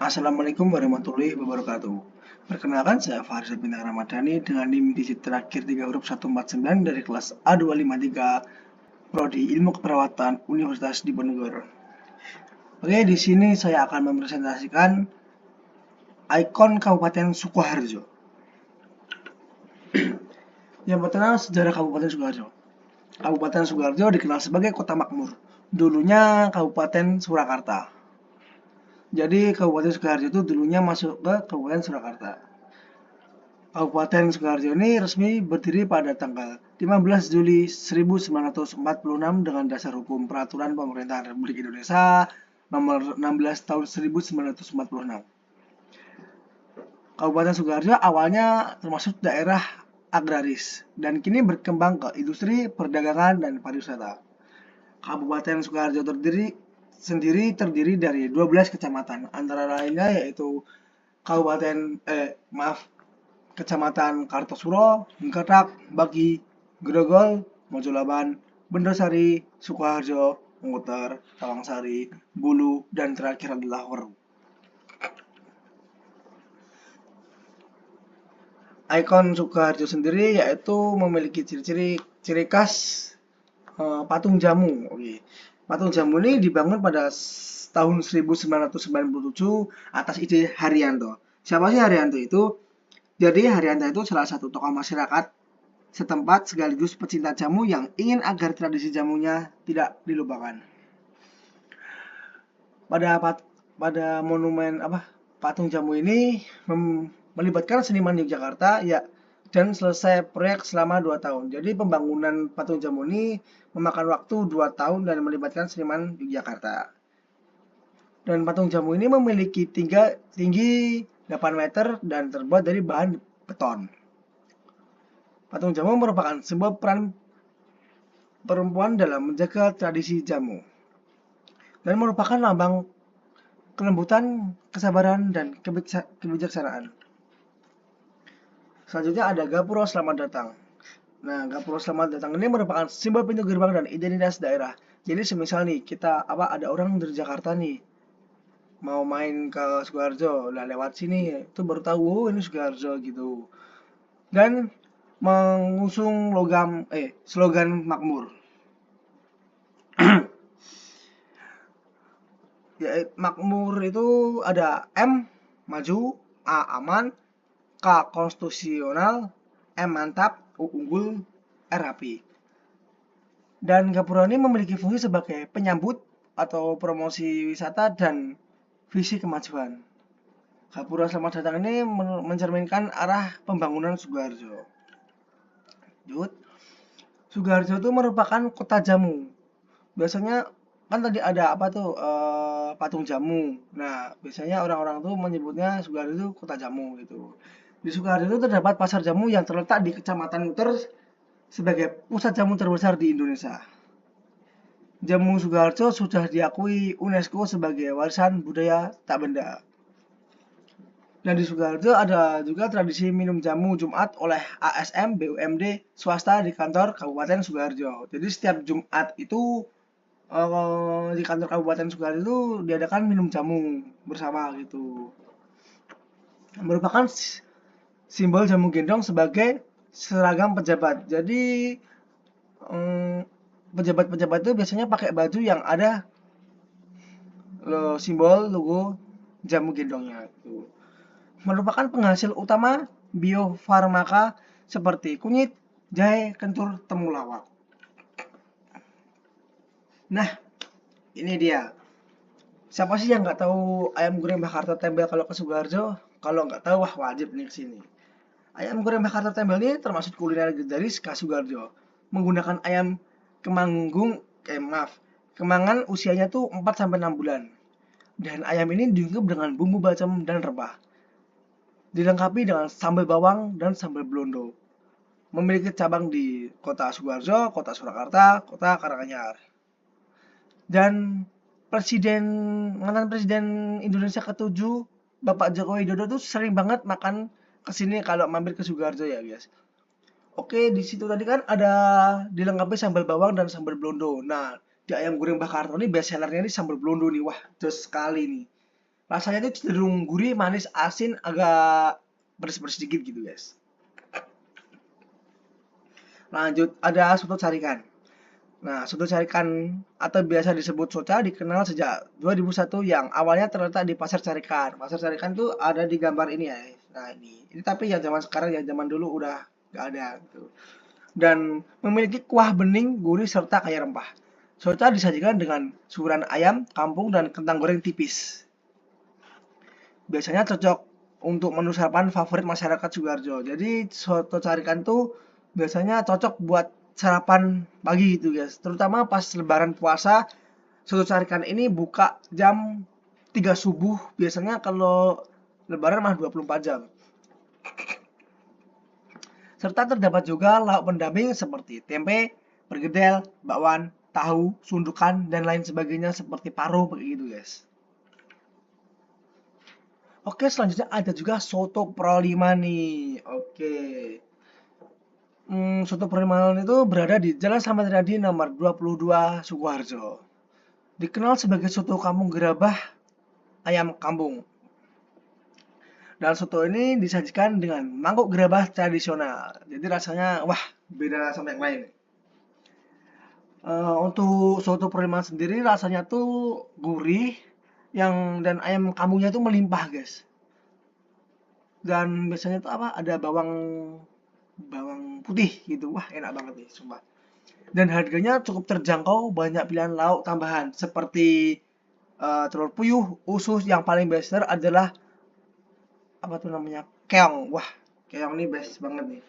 Assalamualaikum warahmatullahi wabarakatuh. Perkenalkan, saya Faris Bintang Ramadhani dengan NIM digit terakhir 3 huruf 149 dari kelas A253 Prodi Ilmu Keperawatan Universitas Diponegoro. Oke, di sini saya akan mempresentasikan ikon Kabupaten Sukoharjo. Yang pertama, sejarah Kabupaten Sukoharjo. Kabupaten Sukoharjo dikenal sebagai kota makmur. Dulunya Kabupaten Surakarta. Jadi Kabupaten Sukoharjo itu dulunya masuk ke Kabupaten Surakarta. Kabupaten Sukoharjo ini resmi berdiri pada tanggal 15 Juli 1946 dengan dasar hukum Peraturan Pemerintahan Republik Indonesia nomor 16 tahun 1946. Kabupaten Sukoharjo awalnya termasuk daerah agraris dan kini berkembang ke industri, perdagangan, dan pariwisata. Kabupaten Sukoharjo terdiri dari 12 kecamatan, antara lainnya yaitu Kecamatan Kartosuro, Ngketak, Bagi, Grogol, Mojolaban, Bendosari, Sukoharjo, Nguter, Tawangsari, Bulu, dan terakhir adalah Weru. Ikon Sukoharjo sendiri yaitu memiliki ciri khas patung jamu. Oke. Patung jamu ini dibangun pada tahun 1997 atas ide Haryanto. Siapa sih Haryanto itu? Jadi Haryanto itu salah satu tokoh masyarakat setempat sekaligus pecinta jamu yang ingin agar tradisi jamunya tidak dilupakan. Pada monumen patung jamu ini melibatkan seniman Yogyakarta dan selesai proyek selama 2 tahun. Jadi pembangunan patung jamu ini memakan waktu 2 tahun dan melibatkan seniman Yogyakarta. Dan patung jamu ini memiliki tinggi 8 meter dan terbuat dari bahan beton. Patung jamu merupakan sebuah peran perempuan dalam menjaga tradisi jamu dan merupakan lambang kelembutan, kesabaran, dan kebijaksanaan. Selanjutnya ada Gapura Selamat Datang. Nah, Gapura Selamat Datang ini merupakan simbol pintu gerbang dan identitas daerah. Jadi semisal nih ada orang dari Jakarta nih mau main ke Sukoharjo, lewat sini itu baru tahu ini Sukoharjo gitu. Dan mengusung slogan makmur. Ya, makmur itu ada M maju, A aman, K konstitusional, M mantap, U unggul, R rapi. Dan Gapura ini memiliki fungsi sebagai penyambut atau promosi wisata dan visi kemajuan. Gapura Selamat Datang ini mencerminkan arah pembangunan Sukoharjo. Sukoharjo itu merupakan kota jamu. Biasanya kan tadi ada patung jamu. Nah, biasanya orang-orang tuh menyebutnya Sukoharjo itu kota jamu gitu. Di Sukoharjo itu terdapat pasar jamu yang terletak di Kecamatan Nguter sebagai pusat jamu terbesar di Indonesia. Jamu Sukoharjo sudah diakui UNESCO sebagai warisan budaya tak benda. Dan di Sukoharjo ada juga tradisi minum jamu Jumat oleh ASN BUMD swasta di kantor Kabupaten Sukoharjo. Jadi setiap Jumat itu di kantor Kabupaten Sukoharjo itu diadakan minum jamu bersama gitu. Merupakan simbol jamu gendong sebagai seragam pejabat. Jadi pejabat-pejabat itu biasanya pakai baju yang ada simbol logo jamu gendongnya itu. Merupakan penghasil utama biofarmaka seperti kunyit, jahe, kentur, temulawak. Nah, ini dia. Siapa sih yang nggak tahu ayam goreng bakar tempel kalau ke Sukoharjo? Kalau nggak tahu, wah wajib nih kesini. Ayam goreng bakar tempel ini termasuk kuliner legendaris khas Sukoharjo. Menggunakan ayam kemangan usianya tuh 4-6 bulan. Dan ayam ini diungkep dengan bumbu bacem dan rempah. Dilengkapi dengan sambal bawang dan sambal blondo. Memiliki cabang di kota Sukoharjo, kota Surakarta, kota Karanganyar. Dan mantan presiden Indonesia ke-7 Bapak Joko Widodo tuh sering banget makan kesini kalau mampir ke Sukoharjo ya guys. Oke, di situ tadi kan ada dilengkapi sambal bawang dan sambal blondo. Nah, di ayam goreng bakar ini best sellernya ini sambal blondo nih. Wah, jos sekali nih. Rasanya itu cenderung gurih, manis, asin, agak pedes-pedes sedikit gitu guys. Lanjut, ada soto carikan. Nah, soto carikan atau biasa disebut soca dikenal sejak 2001 yang awalnya terletak di Pasar Carikan. Pasar Carikan tuh ada di gambar ini ya. Nah, ini tapi yang zaman sekarang, yang zaman dulu udah gak ada gitu. Dan memiliki kuah bening, gurih serta kaya rempah. Soca disajikan dengan suguran ayam, kampung dan kentang goreng tipis. Biasanya cocok untuk menu sarapan favorit masyarakat Sukoharjo. Jadi soto carikan tuh biasanya cocok buat sarapan pagi gitu guys. Terutama pas lebaran puasa, soto carikan ini buka jam 3 subuh. Biasanya kalau lebaran mah 24 jam. Serta terdapat juga lauk pendamping seperti tempe, pergedel, bakwan, tahu, sundukan, dan lain sebagainya seperti paru begitu guys. Oke, selanjutnya ada juga soto Prolima nih. Oke. Soto Prolimanan itu berada di Jalan Slamet Riyadi nomor 22 Sukoharjo. Dikenal sebagai soto kampung gerabah ayam kampung. Dan soto ini disajikan dengan mangkok gerabah tradisional. Jadi rasanya wah beda sama yang lain. Untuk soto Prolimanan sendiri rasanya tuh gurih, dan ayam kampungnya tuh melimpah guys. Dan biasanya tuh apa? Ada bawang bawang putih gitu. Wah, enak banget nih, sumpah. Dan harganya cukup terjangkau, banyak pilihan lauk tambahan seperti telur puyuh, usus, yang paling best adalah apa tuh namanya? Keong. Wah, keong ini best banget nih.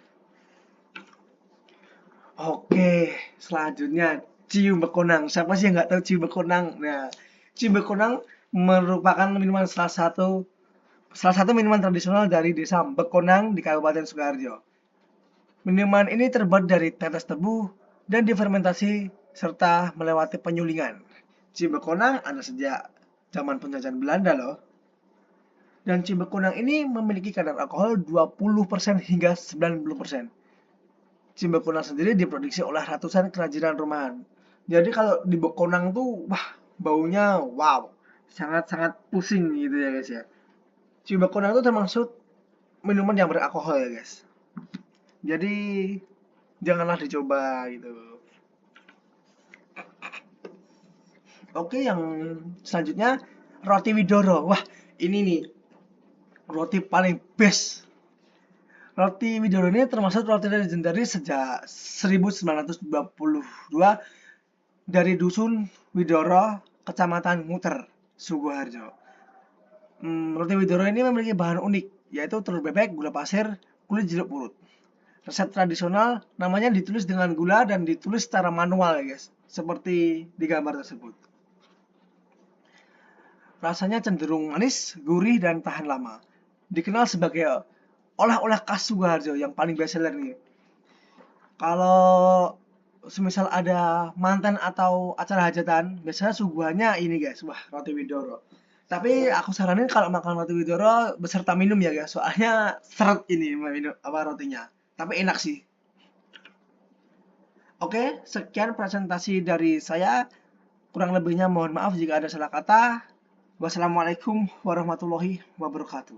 Oke, selanjutnya cium bekonang. Siapa sih yang nggak tahu cium bekonang? Nah, cium bekonang merupakan salah satu minuman tradisional dari desa Bekonang di Kabupaten Sukoharjo. Minuman ini terbuat dari tetes tebu dan difermentasi serta melewati penyulingan. Cibekonang ada sejak zaman penjajahan Belanda loh. Dan cibekonang ini memiliki kadar alkohol 20% hingga 90%. Cibekonang sendiri diproduksi oleh ratusan kerajinan rumahan. Jadi kalau di Bekonang tuh wah baunya wow, sangat-sangat pusing gitu ya guys ya. Cibekonang itu termasuk minuman yang beralkohol ya guys. Jadi janganlah dicoba gitu. Oke, yang selanjutnya roti Widoro. Wah, ini nih roti paling best. Roti Widoro ini termasuk roti legendaris sejak 1922 dari dusun Widoro, Kecamatan Muter, Sukoharjo. Roti Widoro ini memiliki bahan unik, yaitu telur bebek, gula pasir, kulit jeruk purut. Resep tradisional namanya ditulis dengan gula dan ditulis secara manual ya guys, seperti di gambar tersebut. Rasanya cenderung manis, gurih, dan tahan lama. Dikenal sebagai oleh-oleh khas Sukoharjo yang paling best seller nih. Kalau semisal ada mantan atau acara hajatan, biasanya suguhannya ini guys, wah roti Widoro. Tapi aku saranin kalau makan roti Widoro beserta minum ya guys, soalnya seret ini minum apa rotinya. Tapi enak sih. Oke, sekian presentasi dari saya. Kurang lebihnya mohon maaf jika ada salah kata. Wassalamualaikum warahmatullahi wabarakatuh.